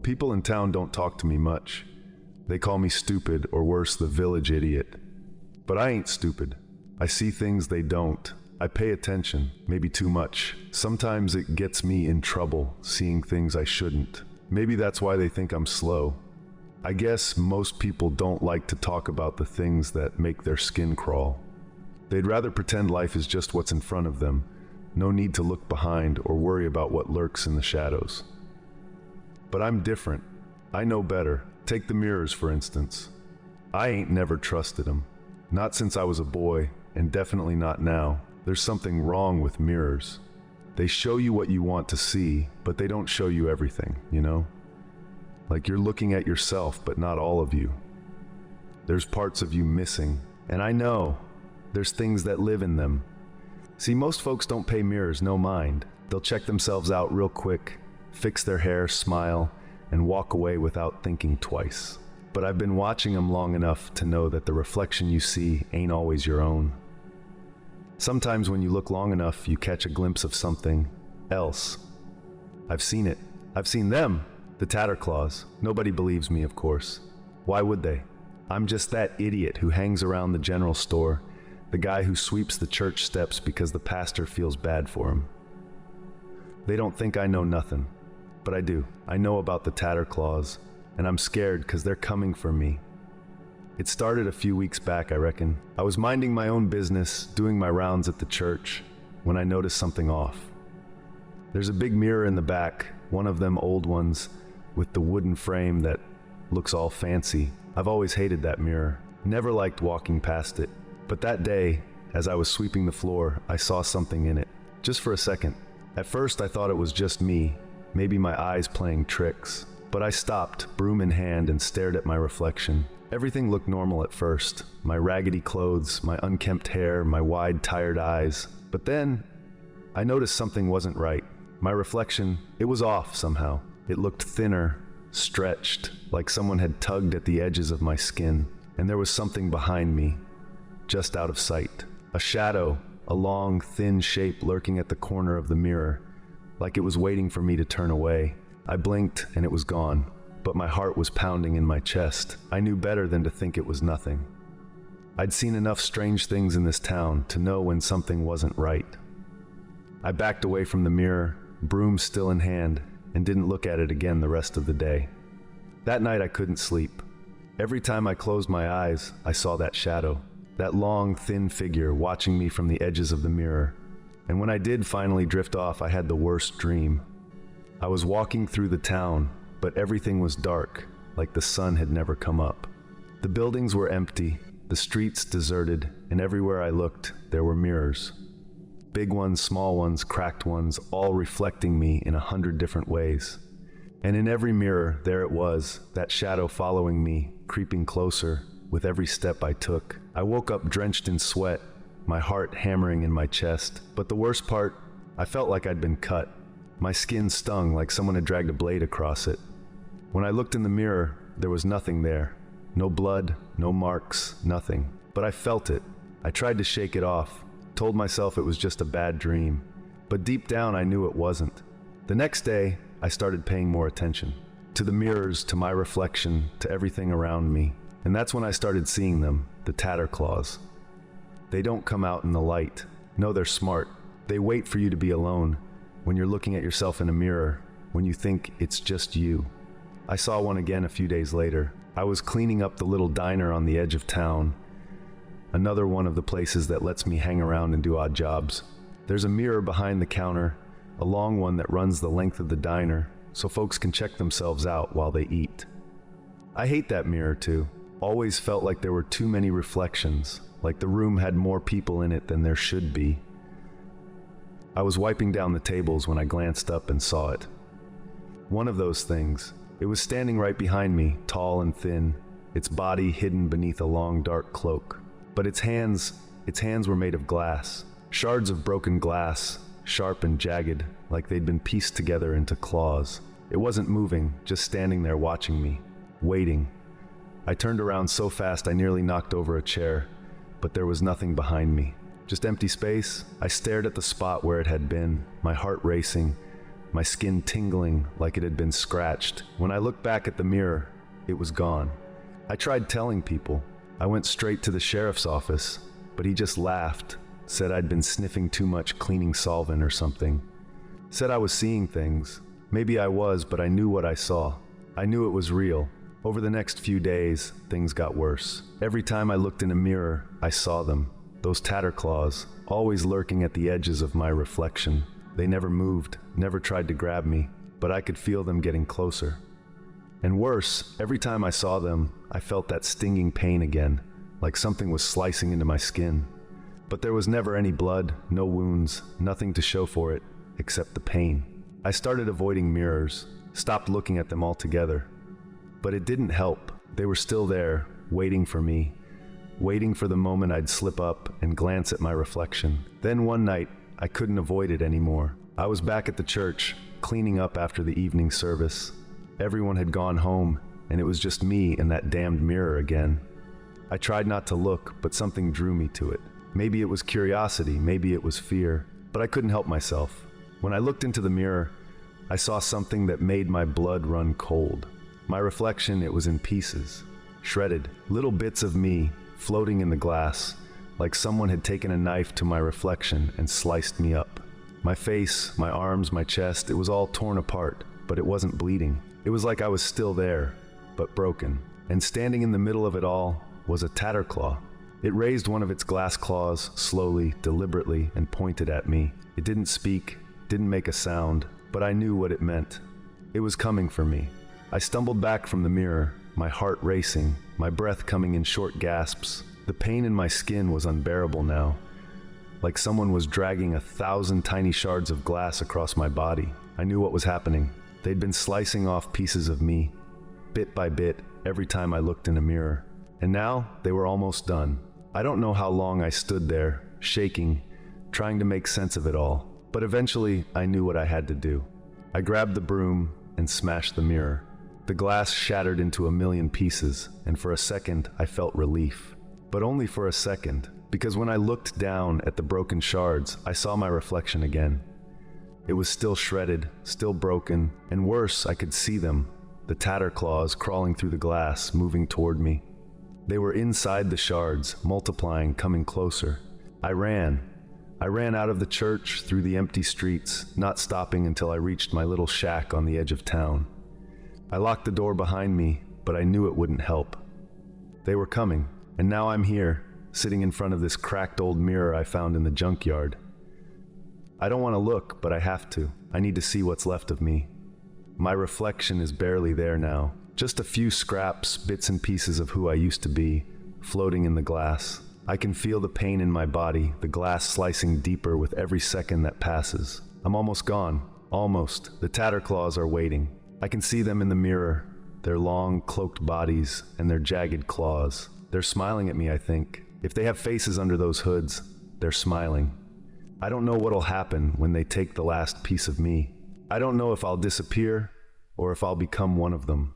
People in town don't talk to me much. They call me stupid, or worse, the village idiot. But I ain't stupid. I see things they don't. I pay attention, maybe too much. Sometimes it gets me in trouble, seeing things I shouldn't. Maybe that's why they think I'm slow. I guess most people don't like to talk about the things that make their skin crawl. They'd rather pretend life is just what's in front of them. No need to look behind or worry about what lurks in the shadows. But I'm different. I know better. Take the mirrors, for instance. I ain't never trusted them. Not since I was a boy, and definitely not now. There's something wrong with mirrors. They show you what you want to see, but they don't show you everything, you know? Like you're looking at yourself, but not all of you. There's parts of you missing, and I know there's things that live in them. See, most folks don't pay mirrors no mind. They'll check themselves out real quick, fix their hair, smile, and walk away without thinking twice. But I've been watching them long enough to know that the reflection you see ain't always your own. Sometimes when you look long enough, you catch a glimpse of something else. I've seen it. I've seen them, the Tatterclaws. Nobody believes me, of course. Why would they? I'm just that idiot who hangs around the general store, the guy who sweeps the church steps because the pastor feels bad for him. They don't think I know nothing, but I do. I know about the Tatterclaws, and I'm scared because they're coming for me. It started a few weeks back, I reckon. I was minding my own business, doing my rounds at the church, when I noticed something off. There's a big mirror in the back, one of them old ones, with the wooden frame that looks all fancy. I've always hated that mirror, never liked walking past it. But that day, as I was sweeping the floor, I saw something in it, just for a second. At first I thought it was just me, maybe my eyes playing tricks. But I stopped, broom in hand, and stared at my reflection. Everything looked normal at first. My raggedy clothes, my unkempt hair, my wide, tired eyes. But then, I noticed something wasn't right. My reflection, it was off somehow. It looked thinner, stretched, like someone had tugged at the edges of my skin. And there was something behind me, just out of sight. A shadow, a long, thin shape lurking at the corner of the mirror, like it was waiting for me to turn away. I blinked and it was gone, but my heart was pounding in my chest. I knew better than to think it was nothing. I'd seen enough strange things in this town to know when something wasn't right. I backed away from the mirror, broom still in hand, and didn't look at it again the rest of the day. That night I couldn't sleep. Every time I closed my eyes, I saw that shadow, that long, thin figure watching me from the edges of the mirror. And when I did finally drift off, I had the worst dream. I was walking through the town, but everything was dark, like the sun had never come up. The buildings were empty, the streets deserted, and everywhere I looked, there were mirrors. Big ones, small ones, cracked ones, all reflecting me in 100 different ways. And in every mirror, there it was, that shadow following me, creeping closer with every step I took. I woke up drenched in sweat, my heart hammering in my chest. But the worst part, I felt like I'd been cut. My skin stung like someone had dragged a blade across it. When I looked in the mirror, there was nothing there. No blood, no marks, nothing. But I felt it. I tried to shake it off, told myself it was just a bad dream. But deep down I knew it wasn't. The next day, I started paying more attention. To the mirrors, to my reflection, to everything around me. And that's when I started seeing them, the Tatterclaws. They don't come out in the light. No, they're smart. They wait for you to be alone, when you're looking at yourself in a mirror, when you think it's just you. I saw one again a few days later. I was cleaning up the little diner on the edge of town, another one of the places that lets me hang around and do odd jobs. There's a mirror behind the counter, a long one that runs the length of the diner, so folks can check themselves out while they eat. I hate that mirror too. Always felt like there were too many reflections, like the room had more people in it than there should be. I was wiping down the tables when I glanced up and saw it. One of those things. It was standing right behind me, tall and thin, its body hidden beneath a long dark cloak. But its hands were made of glass, shards of broken glass, sharp and jagged, like they'd been pieced together into claws. It wasn't moving, just standing there watching me, waiting. I turned around so fast I nearly knocked over a chair, but there was nothing behind me. Just empty space. I stared at the spot where it had been, my heart racing, my skin tingling like it had been scratched. When I looked back at the mirror, it was gone. I tried telling people. I went straight to the sheriff's office, but he just laughed, said I'd been sniffing too much cleaning solvent or something. Said I was seeing things. Maybe I was, but I knew what I saw. I knew it was real. Over the next few days, things got worse. Every time I looked in a mirror, I saw them. Those Tatterclaws, always lurking at the edges of my reflection. They never moved, never tried to grab me, but I could feel them getting closer. And worse, every time I saw them, I felt that stinging pain again, like something was slicing into my skin. But there was never any blood, no wounds, nothing to show for it, except the pain. I started avoiding mirrors, stopped looking at them altogether. But it didn't help. They were still there, waiting for me, waiting for the moment I'd slip up and glance at my reflection. Then one night, I couldn't avoid it anymore. I was back at the church, cleaning up after the evening service. Everyone had gone home, and it was just me and that damned mirror again. I tried not to look, but something drew me to it. Maybe it was curiosity, maybe it was fear, but I couldn't help myself. When I looked into the mirror, I saw something that made my blood run cold. My reflection, it was in pieces, shredded, little bits of me floating in the glass, like someone had taken a knife to my reflection and sliced me up. My face, my arms, my chest, it was all torn apart, but it wasn't bleeding. It was like I was still there, but broken. And standing in the middle of it all was a Tatterclaw. It raised one of its glass claws slowly, deliberately, and pointed at me. It didn't speak, didn't make a sound, but I knew what it meant. It was coming for me. I stumbled back from the mirror, my heart racing, my breath coming in short gasps. The pain in my skin was unbearable now, like someone was dragging 1,000 tiny shards of glass across my body. I knew what was happening. They'd been slicing off pieces of me, bit by bit, every time I looked in a mirror. And now, they were almost done. I don't know how long I stood there, shaking, trying to make sense of it all. But eventually, I knew what I had to do. I grabbed the broom and smashed the mirror. The glass shattered into 1,000,000 pieces, and for a second, I felt relief. But only for a second, because when I looked down at the broken shards, I saw my reflection again. It was still shredded, still broken, and worse, I could see them, the Tatterclaws crawling through the glass, moving toward me. They were inside the shards, multiplying, coming closer. I ran out of the church, through the empty streets, not stopping until I reached my little shack on the edge of town. I locked the door behind me, but I knew it wouldn't help. They were coming, and now I'm here, sitting in front of this cracked old mirror I found in the junkyard. I don't want to look, but I have to. I need to see what's left of me. My reflection is barely there now. Just a few scraps, bits and pieces of who I used to be, floating in the glass. I can feel the pain in my body, the glass slicing deeper with every second that passes. I'm almost gone. Almost. The Tatterclaws are waiting. I can see them in the mirror, their long, cloaked bodies and their jagged claws. They're smiling at me, I think. If they have faces under those hoods, they're smiling. I don't know what'll happen when they take the last piece of me. I don't know if I'll disappear or if I'll become one of them.